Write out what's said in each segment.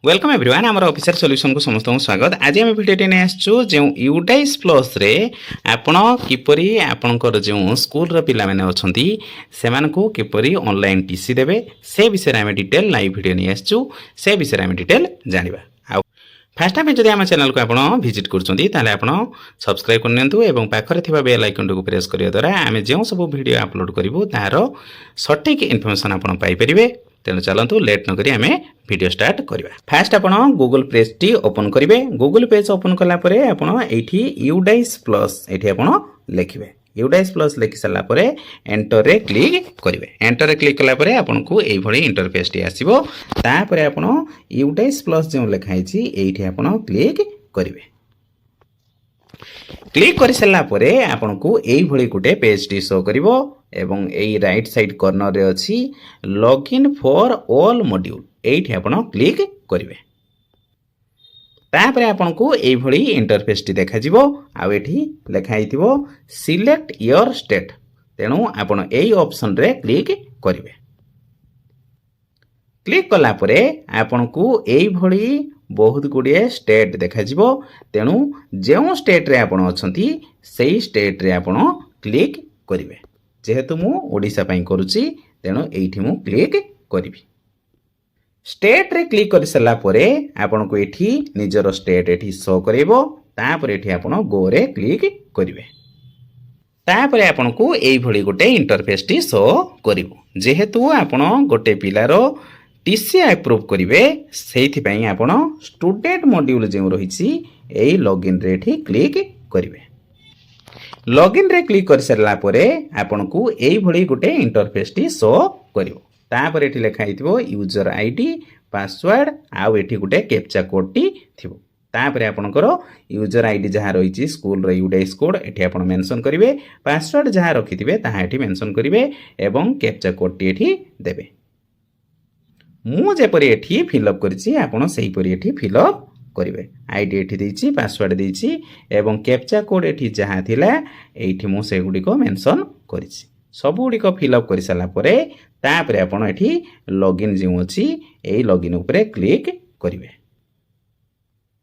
Welcome everyone आम official solution को समस्त स्वागत। आज आम भिडियो नहीं आसचु जो यूडाइस प्लस रे आपण किपरि आपणकर जो स्कूल पिला माने अछंती सेमानकु किपरि ऑनलाइन टीसी देबे से विषय आम डिटेल लाइव वीडियो नहीं आसचु से विषय आम डिटेल जानिबा। आ फास्ट टाइम जदि आम चैनल को आपण विजिट करछंती ताले आपण सब्सक्राइब करनियंतु एवं पाखरे थिबा बेल आइकन को प्रेस करिया द्वारा आम जो सब वीडियो अपलोड करिवु तार सटीक इन्फॉर्मेशन आपण पाई परिबे। तेणु चलतु लेट नक आम वीडियो स्टार्ट करवा। फास्ट आप गूगल पेज टी ओपन करेंगे। गूगल पेज ओपन कलापर आपठी यूडाइस प्लस ये आप लिखे यूडाइस प्लस लिखि सारापर एंटर रे क्लिक करेंगे। एंटर रे क्लिक कलापर आपको ये इंटरफेस टी आसो। तापर आप यूडाइस प्लस जो लिखाई ये आप क्लिक करेंगे। क्लिक कर सारापर आपको यही गोटे पेज टी शो करिवो एवं यही राइट साइड कॉर्नर रे अछि लॉगिन फॉर ऑल मॉड्यूल एठी आपण क्लिक करिवे। तापर आपनको एही भली इंटरफेस टी देखा जिवो। आ एठी लिखा हिथिवो सिलेक्ट योर स्टेट। तेणु आपण एही ऑप्शन रे क्लिक करिवे। क्लिक कला परे आपनको एही भली बहुत गुड़िए स्टेट देखा जिवो। तेणु जो स्टेट रे आपण अछंती सेही स्टेट रे आपण क्लिक करिवे। जेहेतु मु ओडिशा पई करूची तेणु एठी मु क्लिक करिवि। स्टेट रे क्लिक कर सला परे आपन को एठी निजर स्टेट एठी शो करेबो। तापर एठी आपन गो रे क्लिक करिवे। तापर आपन को एही भली गोटे इंटरफेस टी शो करिवो। जेहेतु आपन गोटे पिलारो टीसी अप्रूव करिवे सेथि पई आपन स्टूडेंट मॉड्यूल जे रहिछि एही लॉगिन रे एठी क्लिक करिवे। लॉगिन रे क्लिक कर सरला परे आपन को एही भली गोटे इंटरफेस टी शो करिवो। तापर एठी लिखा हिथिवो यूजर आईडी पासवर्ड आउ एठी गोटे कैप्चा कोड टी थिवो। तापर आपनकर यूजर आईडी जहाँ रहिछि स्कूल रे यूडाइस कोड एठी आपन मेंशन करिवे। पासवर्ड जहाँ रखिथिबे ताहा एठी मेंशन करिवे एवं कैप्चा कोड टी एठी देबे। मु जेपरि एठी फिलअप करछि आपन सेही परि एठी फिलअप करिवे। आईडी एठी देछि पासवर्ड देछि एवं कैप्चा कोड एठी जहाँ थिला एठी मु से गुडी को मेंशन करिछि। सब गुडी को फिलअप करि साला परे तापर आपन एठी लॉगिन जे अछि एही लॉगिन ऊपर क्लिक करिवे।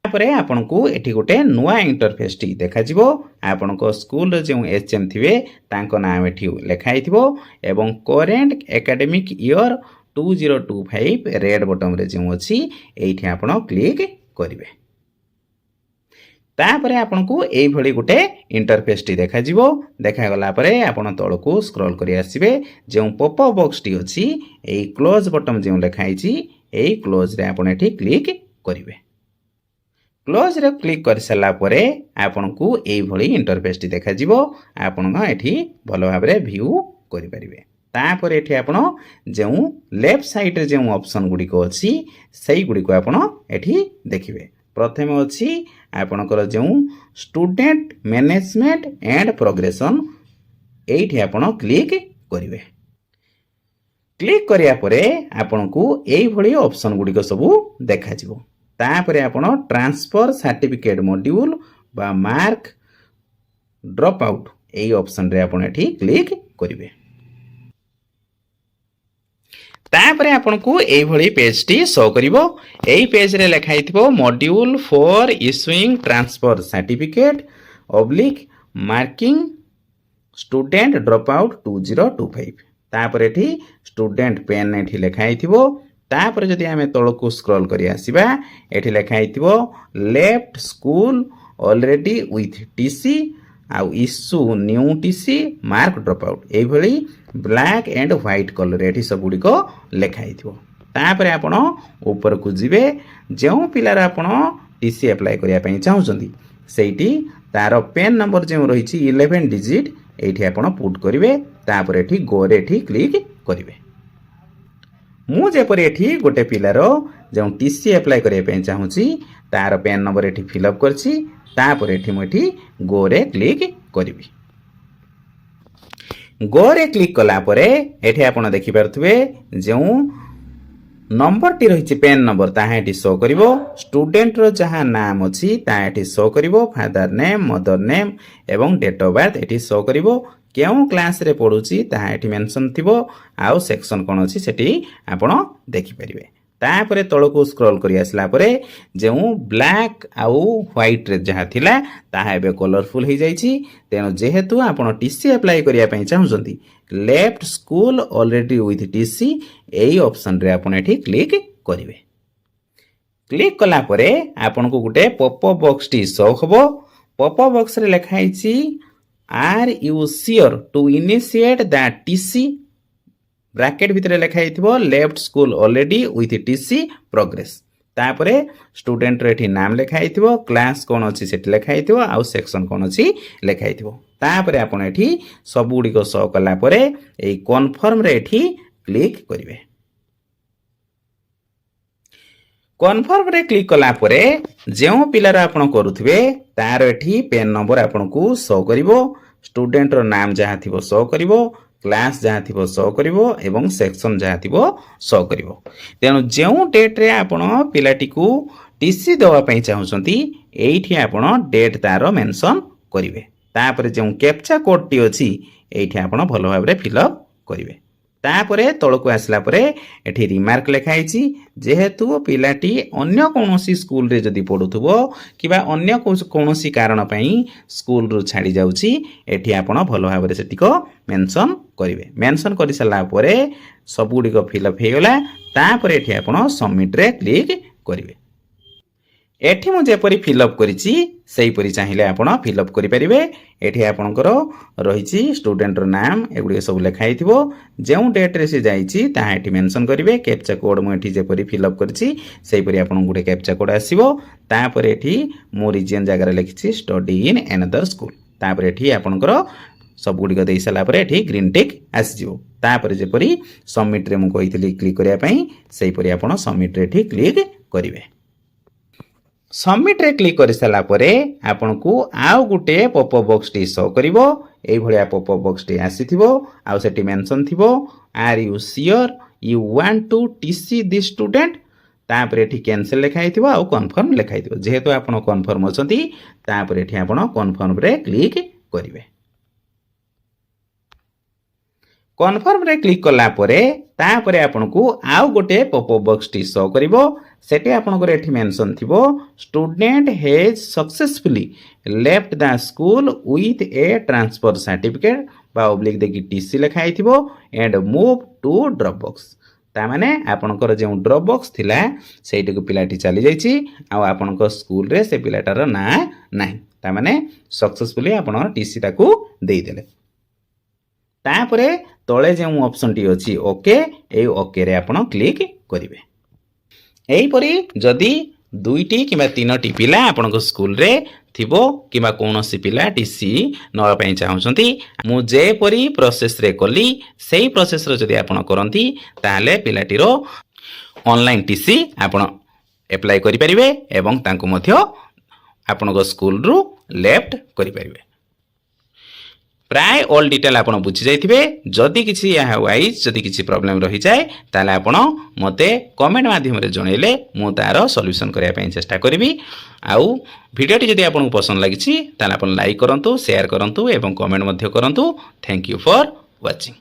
तापरे आपन को एठी गोटे नुवा इंटरफेस टी देखा जिवो। आपन को स्कूल रे जे एचएम थिबे तांको नाम एठी लिखा हिथिबो एवं current academic year 2025 red button रे जे अछि एठी आपन क्लिक करिवे। तापरे आपन को एही भली गोटे इंटरफेस टी देखा जिवो। देखा गला परे आपन तळको स्क्रॉल करि आसीबे। जे पॉपअप बॉक्स टी अछि एही क्लोज बटन जे लिखा हिछि एही क्लोज रे आपन एठी क्लिक करिवे। क्लोज रे क्लिक कर सला परे आपन को एही भली इंटरफेस टी देखा जिवो। आपन एठी भलो भाबरे व्यू करि परिबे। तापर एठी आपन जे लेफ्ट साइड रे जे ऑप्शन गुडी को अछि सेही गुडी को आपन एठी देखिबे। प्रथम अछि आपनकर जे स्टूडेंट मैनेजमेंट एंड प्रोग्रेशन एठी आपन क्लिक करिवे। क्लिक करिया परे आपन को एही भली ऑप्शन गुडी को सब देखा जिवो। तापर आपन ट्रांसफर सर्टिफिकेट मॉड्यूल बा मार्क ड्रॉप आउट एही ऑप्शन रे आपन एठी क्लिक करिवे। तापरे आपन को एही भली पेज टी शो करिवो। एही पेज रे लिखा हिथिबो module for issuing transfer certificate oblique marking student drop out 2025। तापर एठी स्टूडेंट पेन एठी लिखा हिथिबो। तापर जदि आमे तळको स्क्रॉल करि आसीबा एठी लिखा हिथिबो left school already with TC आउ issue new TC mark drop out एही भली ब्लैक एंड व्हाइट कलर एठी सब गुडी को लिखा हिथिबो। तापरे आपण ऊपर को जिवे जो पिलार आपण टीसी अप्लाई करिया पई चाहउछंती सेठी तार पेन नंबर जे रहिछि 11 डिजिट एठी आपण पुट करिवे। तापर एठी गो रे एठी क्लिक करिवे। मु जेपर एठी गोटे पिलार जो टीसी अप्लाई करिया पई चाहउछि तार पेन नंबर एठी फिलअप करछि। तापर एठी मु एठी गो रे क्लिक करिवि। गो रे क्लिक कला परे एठी आपण देखि परथुबे जो नंबर टी रहिछि पेन नंबर ताहा एठी शो करिवो। स्टूडेंट रो जहा नाम अछि ताहा एठी शो करिवो। फादर नेम मदर नेम एवं डेट ऑफ बर्थ एठी शो करिवो। केउ क्लास रे पढुछि ताहा एठी मेंशन थिबो। आउ सेक्शन कोन अछि सेठी आपण देखि परिबे। तापर तलको स्क्रॉल करी आसला परे जो ब्लैक आउ व्हाइट रे जहाँ थिला ताहा एबे कलरफुल हो जाइछि तेणु जेहेतु आपण टीसी अप्लाई करिया पई चाहुचंती left school already with TC एई ऑप्शन रे आपण एठी क्लिक करिवे। क्लिक कला परे आपण को गुटे पॉपअप बॉक्स टी शो हबो। पॉपअप बॉक्स रे लिखा आइछि are you sure to initiate the TC bracket भितर लिखा आइथिबो left school already with TC progress तापरे स्टूडेंट रे एठी नाम लिखा आइथिबो क्लास कोन अछि सेठी लिखा आइथिबो आ सेक्शन कोन अछि लिखा आइथिबो तापरे आपण एठी सब गुडी को शो कला परे एई कन्फर्म रे एठी क्लिक करिवे। कन्फर्म रे क्लिक कला परे जो पिलार आपण करूथिबे तार एठी पेन नंबर आपण को शो करिवो स्टूडेंट रो नाम जहाँ थिबो शो करिवो क्लास जहाँ थिबो शो करिवो एवं सेक्शन जहाँ थिबो शो करिवो। तेणु जो डेट रे आपण पिलाटी को टीसी दवा पई चाहुचंती एठी आपण डेट तार मेंशन करिवे तापरे जो कैप्चा कोड टी अछि एठी आपण भलो भाबरे फिलअप करिवे। तापरे तळको आसला परे एठी रिमार्क लिखा आइछि जेहेतु पिलाटी अन्य कोनोसी स्कूल रे जदी पढुथबो किबा अन्य कोनोसी कारण पई स्कूल रु छाडी जाउछि एठी आपण भलो भाबरे सेटिको मेंशन करिवे। मेंशन करि सला परे सब गुडी को फिलअप हे गला तापरे एठी आपण सबमिट रे क्लिक करिवे। एठी मु जेपरि फिलअप करिछि सेही परि चाहिले आपण फिलअप करि परिबे। एठी आपणकर रहिछि स्टूडेंट रो नाम एगुडी सब लिखाइ थिबो जेउ डेट रे से जाइछि ताहा एठी मेंशन करिवे। कैप्चा कोड मु एठी जेपरि फिलअप करिछि सेही परि आपण गुडे कैप्चा कोड आसीबो तापर एठी मु रीजन जगह रे लिखिछि स्टडी इन अनदर स्कूल तापर एठी आपणकर सब गुडी को देइ सला परे एठी ग्रीन टिक आसीजिवो तापर जेपरि सबमिट रे मु कहितली क्लिक करिया पई सेही परि आपण सबमिट रे एठी क्लिक करिवे। सबमिट रे क्लिक कर सारा परे आपन को आउ गुटे पॉपअप बॉक्स टी शो करिवो एई भलिया पॉपअप बॉक्स टी आसीथिबो आउ सेटी मेंशन थिबो are you sure you want to TC this student तापर एठी कैंसिल लिखाइ थिबो आउ कन्फर्म लिखाइ थिबो जेहेतु आपन कन्फर्म अछंती तापर एठी आपन कन्फर्म रे क्लिक करिवे। कन्फर्म रे क्लिक कला परे तापरे आपन को आउ गोटे पॉपअप बॉक्स टी शो करिवो सेटे आपन को एठी मेंशन थिबो student has successfully left the school with a transfer certificate बा ऑब्लिक देखि टीसी लिखाइ थिबो and move to drop box ता माने आपन को जे ड्रॉप बॉक्स थिला सेठी को पिलाटी चली जाईची आ आपन को स्कूल रे से पिलाटार ना नाही ता माने सक्सेसफुली आपन टीसी ताकू देई देले। तापरे तळे जे ऑप्शन टी अछि ओके ए ओके रे आपण क्लिक करिवे। एही परी जदी दुईटी किबा तीनटी पिला आपण को स्कूल रे थिबो किबा कोनोसी पिला टीसी नवा पई चाहुचंती मु जे परी प्रोसेस रे कली सेही प्रोसेस रे जदी आपण करंती ताले पिलाटीरो ऑनलाइन टीसी आपण अप्लाई करि परिवे एवं तांको मध्य आपण को स्कूल रु लेफ्ट करि परिवे। प्राय ऑल डिटेल आपण बुझी जाइथिबे जदी किछि या वाइज जदी किछि प्रॉब्लम रहि जाय ताले आपण मते कमेंट माध्यम रे जणैले मु तारो सॉल्यूशन करिया पई चेष्टा करबी। आउ वीडियोटी जदी आपण पसंद लागिछि ताले आपण लाइक करंतु शेयर करंतु एवं कमेंट मध्य करंतु। Thank you for watching.